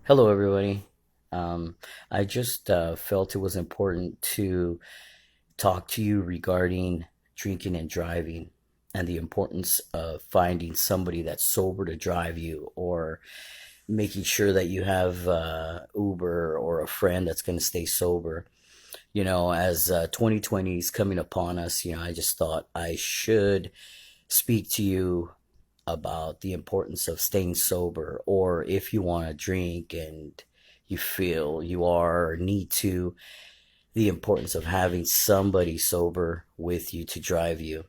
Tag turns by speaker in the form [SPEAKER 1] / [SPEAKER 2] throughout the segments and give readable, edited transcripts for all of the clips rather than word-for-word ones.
[SPEAKER 1] Hello, everybody. Um, I just felt it was important to talk to you regarding drinking and driving and the importance of finding somebody that's sober to drive you or making sure that you have Uber or a friend that's going to stay sober. As 2020 is coming upon us, I just thought I should speak to you about the importance of staying sober, or if you want to drink and you feel you are or need to, the importance of having somebody sober with you to drive you.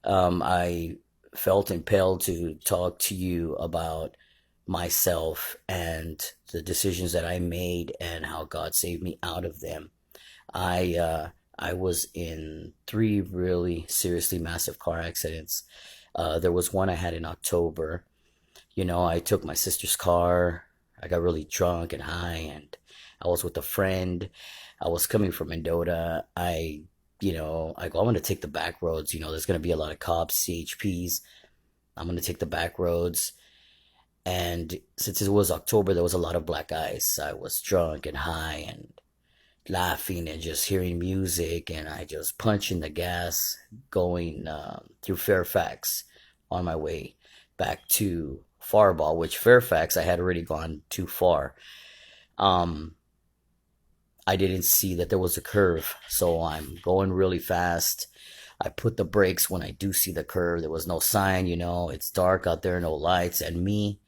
[SPEAKER 1] I felt impelled to talk to you about myself and the decisions that I made and how God saved me out of them. I was in three really seriously massive car accidents. There was one I had in October. I took my sister's car. I got really drunk and high, and I was with a friend. I was coming from Mendota. I go, I'm gonna take the back roads. There's gonna be a lot of cops, CHPs. I'm gonna take the back roads. And since it was October, there was a lot of black ice. I was drunk and high and laughing and just hearing music, and I just punching the gas going through Fairfax on my way back to Faribault, which Fairfax I had already gone too far. Um, I didn't see that there was a curve, so I'm going really fast. I put the brakes when I do see the curve. There was no sign, it's dark out there, no lights, and me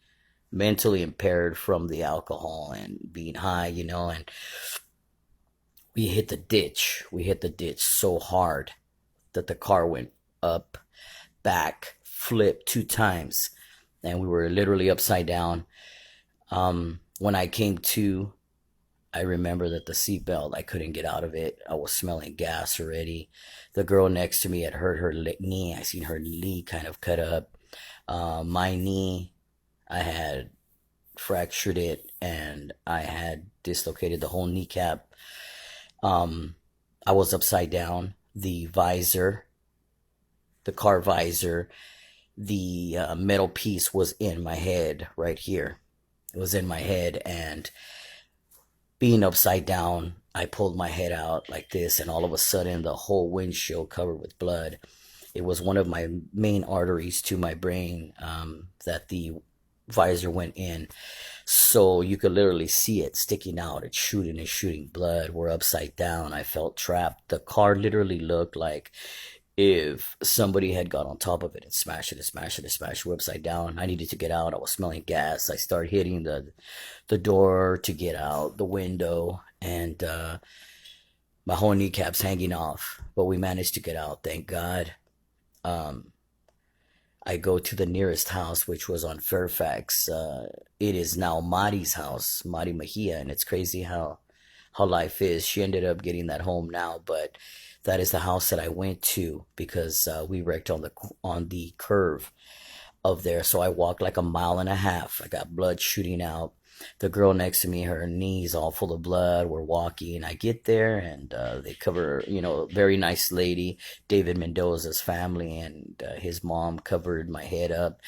[SPEAKER 1] mentally impaired from the alcohol and being high, and we hit the ditch. We hit the ditch so hard that the car went up, back, flipped two times, and we were literally upside down. When I came to, I remember that the seatbelt, I couldn't get out of it. I was smelling gas already. The girl next to me had hurt her knee. I seen her knee kind of cut up. My knee, I had fractured it and I had dislocated the whole kneecap. Um, I was upside down. The car visor, the metal piece was in my head right here. It was in my head, and being upside down, I pulled my head out like this, and all of a sudden, the whole windshield covered with blood. It was one of my main arteries to my brain that the visor went in. So you could literally see it sticking out. It's shooting and shooting blood. We're upside down. I felt trapped. The car literally looked like if somebody had got on top of it and smashed it and smashed it and smashed it upside down. I needed to get out. I was smelling gas. I started hitting the door to get out, the window, and my whole kneecap's hanging off. But we managed to get out, thank God. Um, I go to the nearest house, which was on Fairfax. It is now Mari's house, Mari Mejia, and it's crazy how life is. She ended up getting that home now, but that is the house that I went to because we wrecked on the curve of there. So I walked like a mile and a half. I got blood shooting out. The girl next to me, her knees all full of blood. We're walking. I get there and they cover, very nice lady, David Mendoza's family, and his mom covered my head up,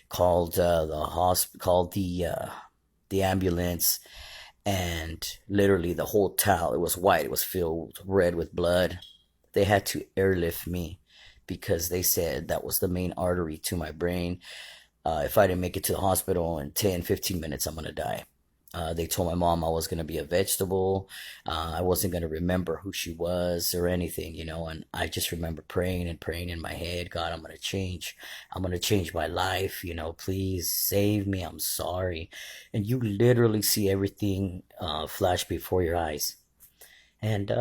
[SPEAKER 1] called called the ambulance, and literally the whole towel. It was white. It was filled red with blood. They had to airlift me because they said that was the main artery to my brain. If I didn't make it to the hospital in 10, 15 minutes, I'm going to die. They told my mom I was going to be a vegetable. I wasn't going to remember who she was or anything, and I just remember praying and praying in my head, God, I'm going to change. I'm going to change my life, please save me. I'm sorry. And you literally see everything flash before your eyes. And,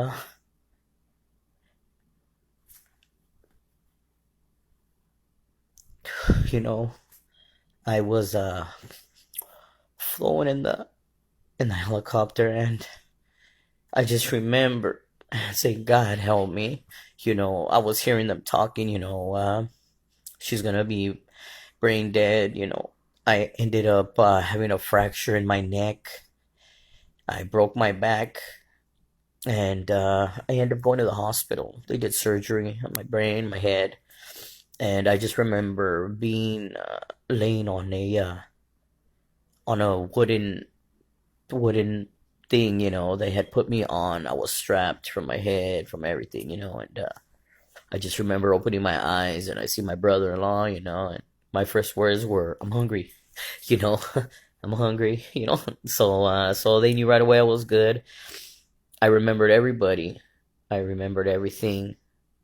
[SPEAKER 1] you know, I was flown in the helicopter, and I just remember saying, God help me. I was hearing them talking, she's gonna be brain dead. I ended up having a fracture in my neck. I broke my back, and I ended up going to the hospital. They did surgery on my brain, my head, and I just remember being laying on a wooden wooden thing, they had put me on. I was strapped from my head, from everything, and I just remember opening my eyes and I see my brother-in-law, and my first words were, "I'm hungry," you know, "I'm hungry," so they knew right away I was good. I remembered everybody. I remembered everything.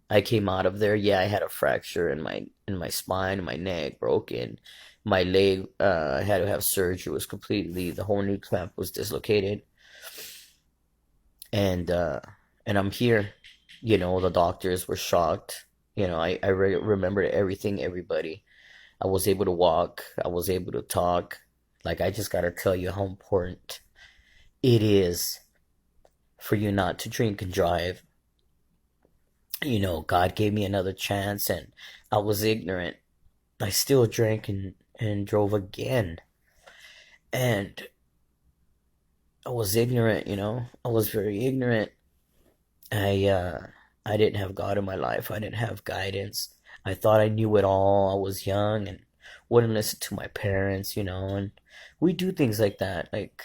[SPEAKER 1] I came out of there. Yeah, I had a fracture in my spine, my neck broken, my leg. I had to have surgery. It was completely the whole knee clamp was dislocated, and uh, and I'm here. The doctors were shocked. I remembered everything, everybody. I was able to walk. I was able to talk. Like I just gotta tell you how important it is for you not to drink and drive. God gave me another chance, and I was ignorant. I still drank and drove again. And I was ignorant, I was very ignorant. I uh I didn't have God in my life. I didn't have guidance. I thought I knew it all. I was young and wouldn't listen to my parents, and we do things like that. Like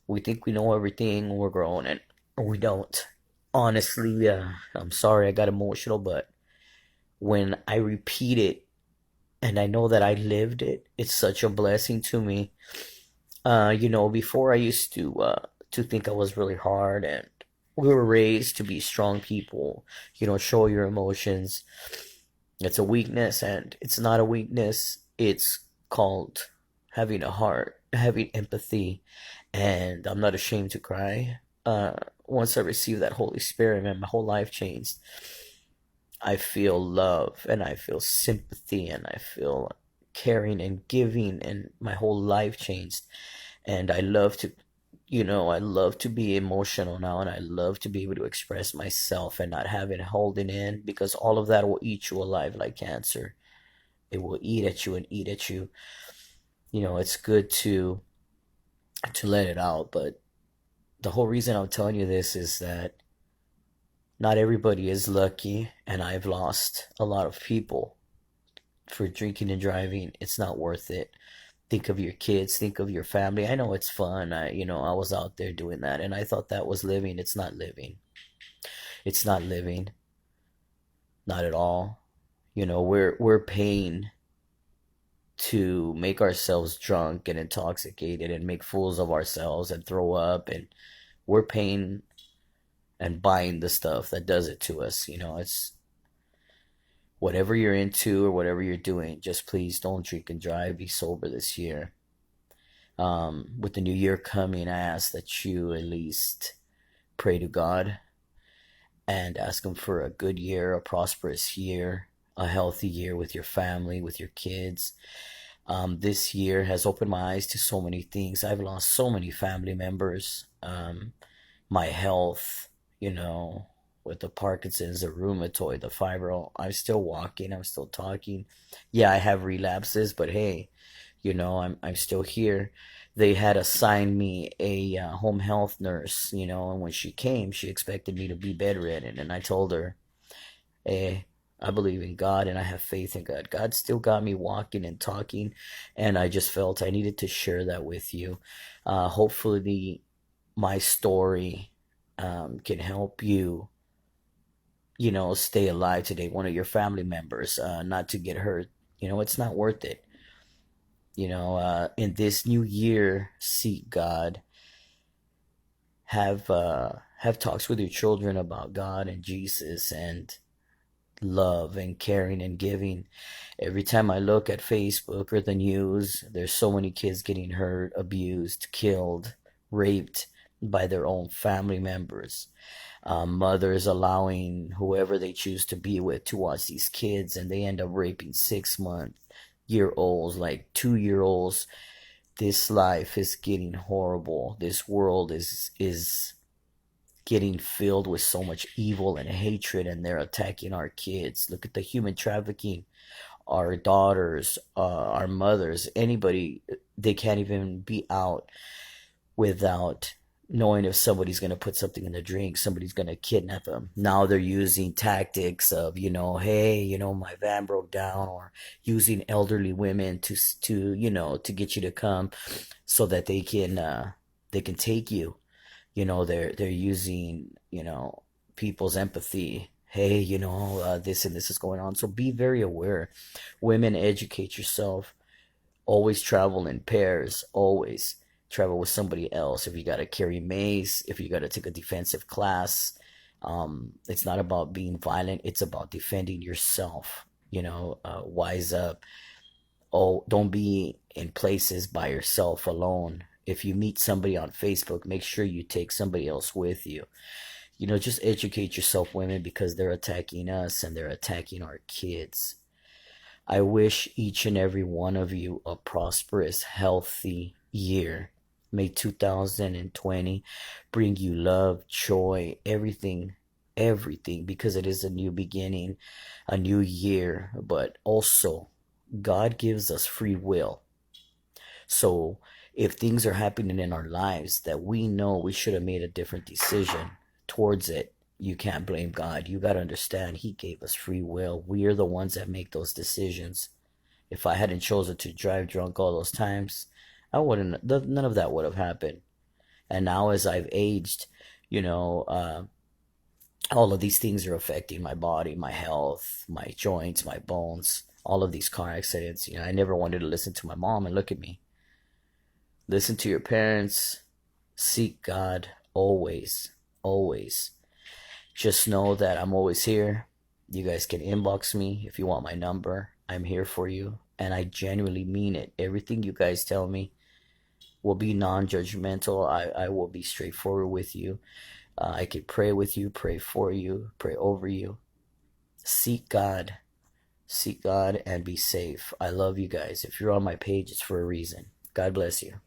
[SPEAKER 1] we think we know everything when we're grown and we don't. Honestly, I'm sorry I got emotional, but when I repeat it and I know that I lived it, it's such a blessing to me. Before I used to think I was really hard, and we were raised to be strong people. Show your emotions. It's a weakness, and it's not a weakness. It's called having a heart, having empathy, and I'm not ashamed to cry. Once I received that Holy Spirit, man, my whole life changed. I feel love, and I feel sympathy, and I feel caring and giving, and my whole life changed. And I love to be emotional now, and I love to be able to express myself and not have it holding in, because all of that will eat you alive like cancer. It will eat at you and eat at you. It's good to let it out, but the whole reason I'm telling you this is that not everybody is lucky, and I've lost a lot of people for drinking and driving. It's not worth it. Think of your kids, think of your family. I know it's fun. I was out there doing that and I thought that was living. It's not living. It's not living. Not at all. We're paying to make ourselves drunk and intoxicated and make fools of ourselves and throw up, and we're paying and buying the stuff that does it to us. It's whatever you're into or whatever you're doing, just please don't drink and drive. Be sober this year. With the new year coming, I ask that you at least pray to God and ask Him for a good year, a prosperous year, a healthy year with your family, with your kids. This year has opened my eyes to so many things. I've lost so many family members. My health, you know, with the Parkinson's, the rheumatoid, the fibro. I'm still walking. I'm still talking. Yeah, I have relapses, but hey, I'm still here. They had assigned me a home health nurse, and when she came, she expected me to be bedridden, and I told her, "Hey, I believe in God and I have faith in God. God still got me walking and talking, and I just felt I needed to share that with you. Hopefully, my story can help you, stay alive today. One of your family members, not to get hurt. It's not worth it. In this new year, seek God. Have talks with your children about God and Jesus and love and caring and giving. Every time I look at Facebook or the news, there's so many kids getting hurt, abused, killed, raped by their own family members. Mothers allowing whoever they choose to be with to watch these kids, and they end up raping 6-month-year olds, like 2-year olds. This life is getting horrible. This world is getting filled with so much evil and hatred, and they're attacking our kids. Look at the human trafficking. Our daughters, our mothers, anybody, they can't even be out without knowing if somebody's going to put something in the drink, somebody's going to kidnap them. Now they're using tactics of, hey, my van broke down, or using elderly women to get you to come so that they can take you. They're using, people's empathy. Hey, this and this is going on. So be very aware. Women, educate yourself. Always travel in pairs. Always travel with somebody else. If you got to carry mace, if you got to take a defensive class, it's not about being violent. It's about defending yourself. Wise up. Oh, don't be in places by yourself alone. If you meet somebody on Facebook, make sure you take somebody else with you. Just educate yourself, women, because they're attacking us and they're attacking our kids. I wish each and every one of you a prosperous, healthy year. May 2020 bring you love, joy, everything, because it is a new beginning, a new year. But also, God gives us free will. So if things are happening in our lives that we know we should have made a different decision towards it, you can't blame God. You got to understand, He gave us free will. We are the ones that make those decisions. If I hadn't chosen to drive drunk all those times, none of that would have happened. And now as I've aged, you know, uh, all of these things are affecting my body, my health, my joints, my bones, all of these car accidents. I never wanted to listen to my mom, and look at me. Listen to your parents. Seek God always, always. Just know that I'm always here. You guys can inbox me if you want my number. I'm here for you. And I genuinely mean it. Everything you guys tell me will be non-judgmental. I will be straightforward with you. I could pray with you, pray for you, pray over you. Seek God. Seek God and be safe. I love you guys. If you're on my page, it's for a reason. God bless you.